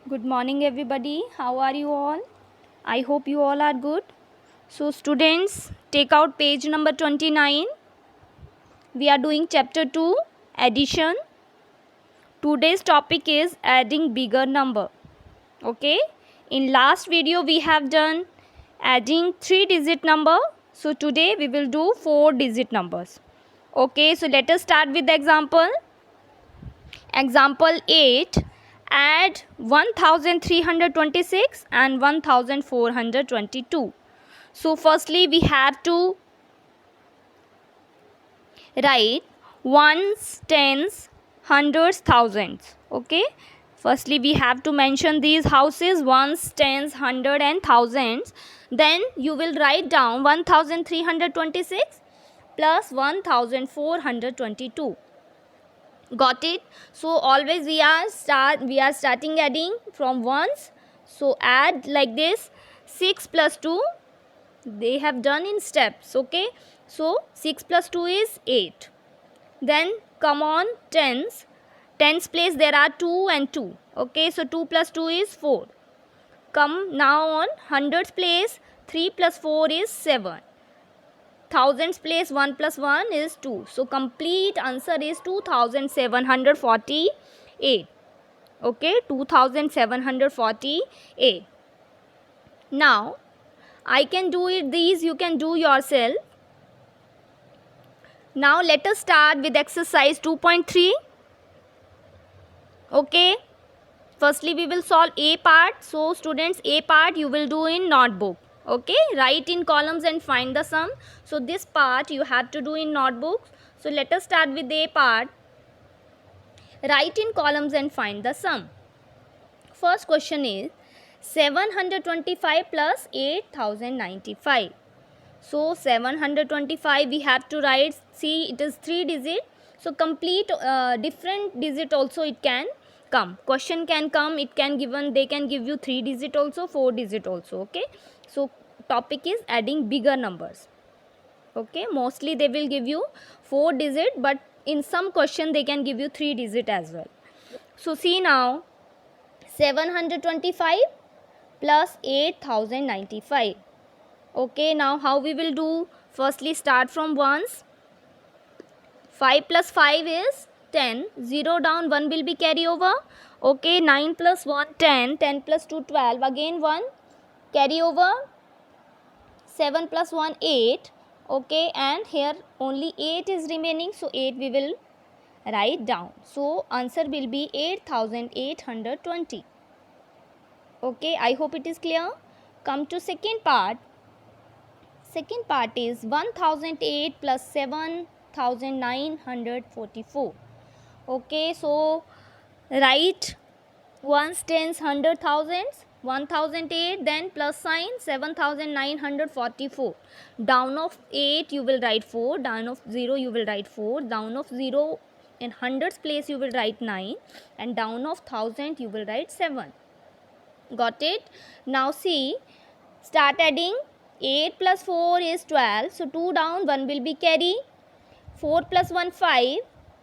Good morning, everybody. How are you all? I hope you all are good. So, students, take out page number 29. We are doing chapter 2, addition. Today's topic is adding bigger number. Okay. In last video, we have done adding 3-digit number. So, today we will do 4-digit numbers. Okay. So, let us start with the example. Example 8. Add 1326 and 1422. So firstly we have to write ones, tens, hundreds, thousands. Okay. Firstly we have to mention these houses, ones, tens, hundred and thousands. Then you will write down 1326 plus 1422. Got it? So always we are starting adding from ones. So add like this. 6 plus 2 they have done in steps. Okay, so 6 plus 2 is 8. Then come on tens place there are 2 and 2. Okay, so 2 plus 2 is 4. Come now on hundreds place, 3 plus 4 is 7. Thousands place, 1 plus 1 is 2. So complete answer is 2748. Okay, 2748. Now I can do it, these you can do yourself. Now let us start with exercise 2.3. Okay, firstly we will solve A part. So students, A part you will do in notebook. Okay, write in columns and find the sum. So this part you have to do in notebooks. So let us start with A part. Write in columns and find the sum. First question is 725 plus 8095. So 725 we have to write. See, it is 3 digit. So complete different digit also it can come. Question can come. It can given. They can give you 3 digit also, 4 digit also. Okay. So topic is adding bigger numbers. Okay. Mostly they will give you 4 digit, but in some question they can give you 3 digit as well. So see now, 725 plus 8095. Okay, now how we will do? Firstly start from ones. 5 plus 5 is 10. 0 down, 1 will be carry over. Okay, 9 plus 1 10. 10 plus 2 12. Again 1 carry over. 7 plus 1 8. Okay, and here only 8 is remaining. So 8 we will write down. So answer will be 8820. Okay, I hope it is clear. Come to second part. Second part is 1008 plus 7944. Okay, so write ones, tens, hundred, thousands. 1008, then plus sign 7944. Down of 8 you will write 4, down of 0 you will write 4, down of 0 in hundreds place you will write 9, and down of 1000 you will write 7. Got it? Now see, start adding. 8 plus 4 is 12. So 2 down, 1 will be carry. 4 plus 1 5.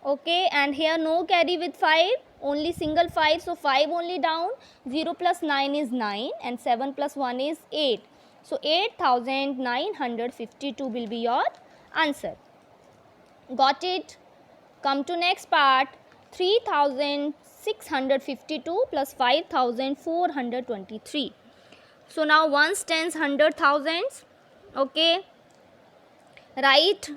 Okay, and here no carry with 5. Only single 5. So 5 only down. 0 plus 9 is 9. And 7 plus 1 is 8. So 8952 will be your answer. Got it? Come to next part. 3652 plus 5423. So now ones, tens, hundred, thousands. Okay, write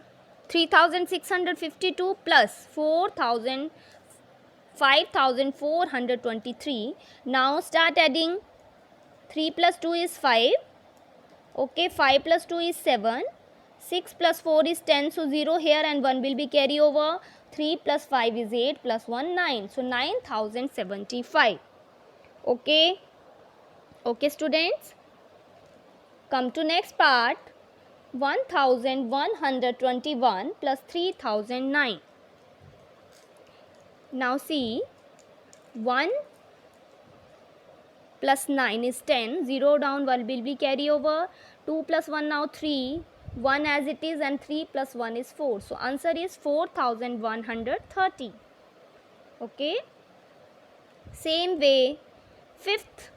3652 plus 5423. Now start adding. 3 plus 2 is 5. Okay, 5 plus 2 is 7. 6 plus 4 is 10. So 0 here and 1 will be carry over. 3 plus 5 is 8 plus 1 9. So 9075. Okay. Okay students, come to next part. 1121 plus 3009. Now see, 1 plus 9 is 10. 0 down, 1 will be carry over. 2 plus 1 now 3. 1 as it is, and 3 plus 1 is 4. So answer is 4130. Okay. Same way, Fifth,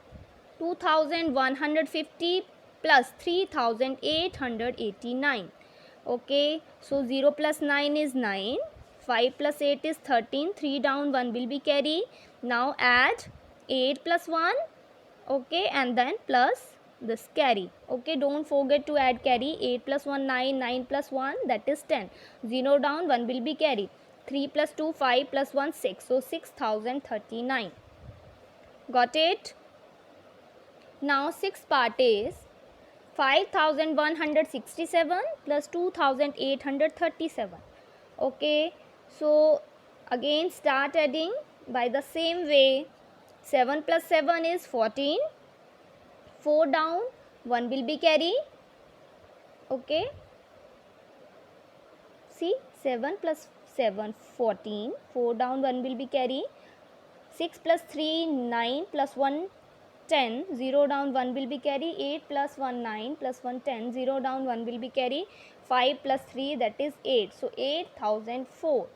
2150 plus 3889. Okay, so 0 plus 9 is 9, 5 plus 8 is 13, 3 down, 1 will be carry. Now add 8 plus 1, okay, and then plus this carry. Okay, don't forget to add carry. 8 plus 1 9, 9 plus 1 that is 10, 0 down, 1 will be carry. 3 plus 2 5 plus 1 6, so 6039. Got it? Now sixth part is 5167 plus 2837. Okay, so again start adding by the same way. 7 plus 7 is 14, 4 down, 1 will be carry. Okay, see, 7 plus 7 14, 4 down, 1 will be carry. 6 plus 3 9 plus 1 10, 0 down, 1 will be carry. 8 plus 1 9 plus 1 10, 0 down, 1 will be carry. 5 plus 3 that is 8, so 8004.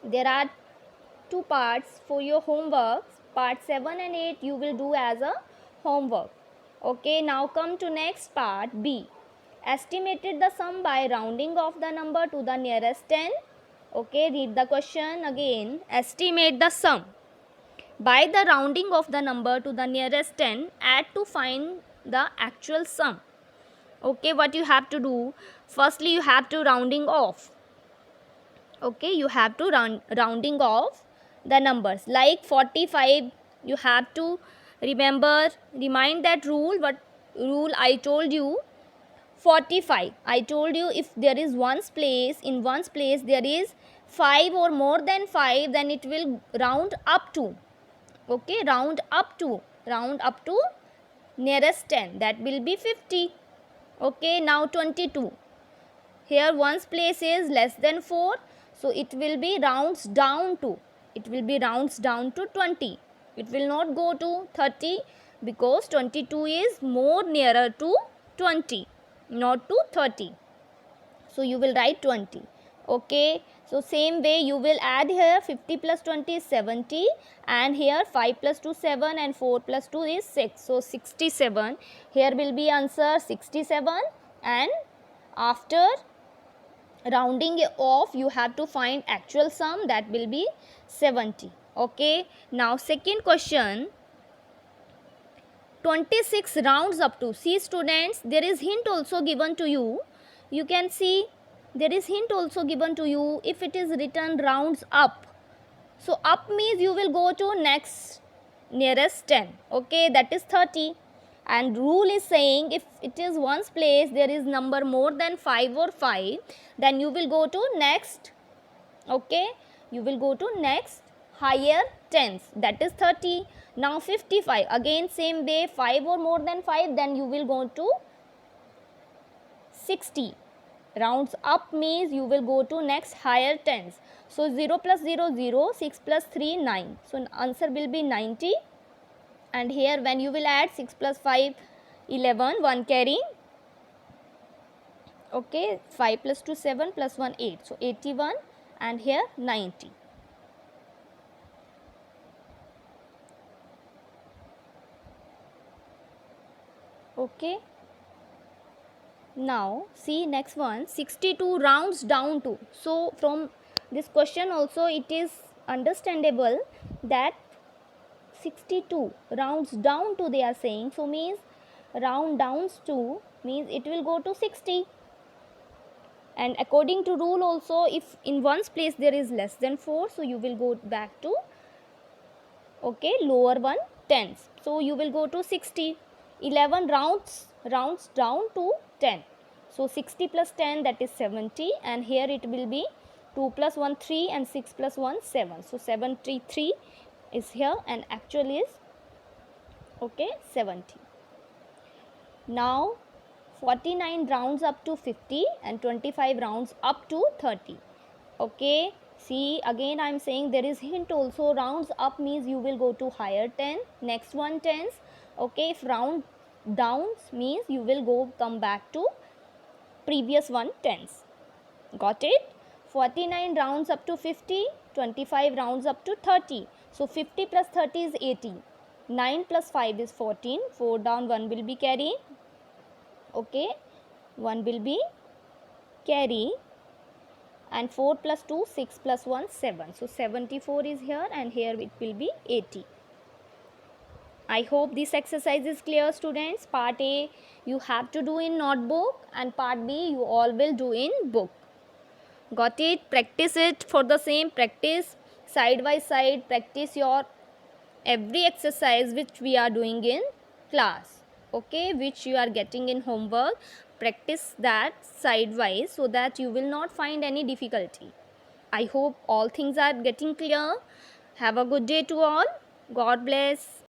There are two parts for your homework. Part 7 and 8 you will do as a homework. Okay, now come to next part, B. Estimated the sum by rounding off the number to the nearest 10. Okay, read the question again. Estimate the sum by the rounding of the number to the nearest 10. Add to find the actual sum. Okay, what you have to do? Firstly, you have to rounding off. Okay, you have to rounding off the numbers. Like 45, you have to remind that rule. What rule I told you? 45. I told you if there is ones place, in ones place there is 5 or more than 5, then it will round up to. Okay, round up to nearest 10, that will be 50. Okay, now 22. Here ones place is less than 4, so it will be rounds down to 20. It will not go to 30 because 22 is more nearer to 20, not to 30. So you will write 20. Okay, so same way you will add here 50 plus 20 is 70, and here 5 plus 2 7 and 4 plus 2 is 6, so 67. Here will be answer 67, and after rounding off you have to find actual sum, that will be 70. Okay, now second question, 26 rounds up to. See students, there is hint also given to you. You can see there is hint also given to you. If it is written rounds up, so up means you will go to next nearest 10. Okay, that is 30. And rule is saying if it is ones place, there is number more than 5 or 5, then you will go to next. Okay, you will go to next higher tens, that is 30. Now 55, again same way, 5 or more than 5, then you will go to 60. Rounds up means you will go to next higher tens. So 0 plus 0 0, 6 plus 3 9, so answer will be 90. And here when you will add 6 plus 5 11, 1 carry. Okay, 5 plus 2 7 plus 1 8, so 81, and here 90. Okay, now see next one, 62 rounds down to. So from this question also it is understandable that 62 rounds down to they are saying, so means round downs to means it will go to 60. And according to rule also, if in ones place there is less than 4, so you will go back to, okay, lower one tens, so you will go to 60. 11 rounds down to 10, so 60 plus 10, that is 70, and here it will be 2 plus 1 3 and 6 plus 1 7, so 73 is here, and actual is, okay, 70. Now 49 rounds up to 50 and 25 rounds up to 30. Okay, see again I am saying there is hint also, rounds up means you will go to higher 10, next one tens. Okay, if round downs means you will come back to previous one tens. Got it? 49 rounds up to 50, 25 rounds up to 30. So 50 plus 30 is 80. 9 plus 5 is 14. 4 down, 1 will be carry. Okay, 1 will be carry. And 4 plus 2, 6 plus 1, 7. So 74 is here, and here it will be 80. I hope this exercise is clear, students. Part A you have to do in notebook, and part B you all will do in book. Got it? Practice it for the same. Practice side by side. Practice your every exercise which we are doing in class. Okay, which you are getting in homework. Practice that sidewise so that you will not find any difficulty. I hope all things are getting clear. Have a good day to all. God bless.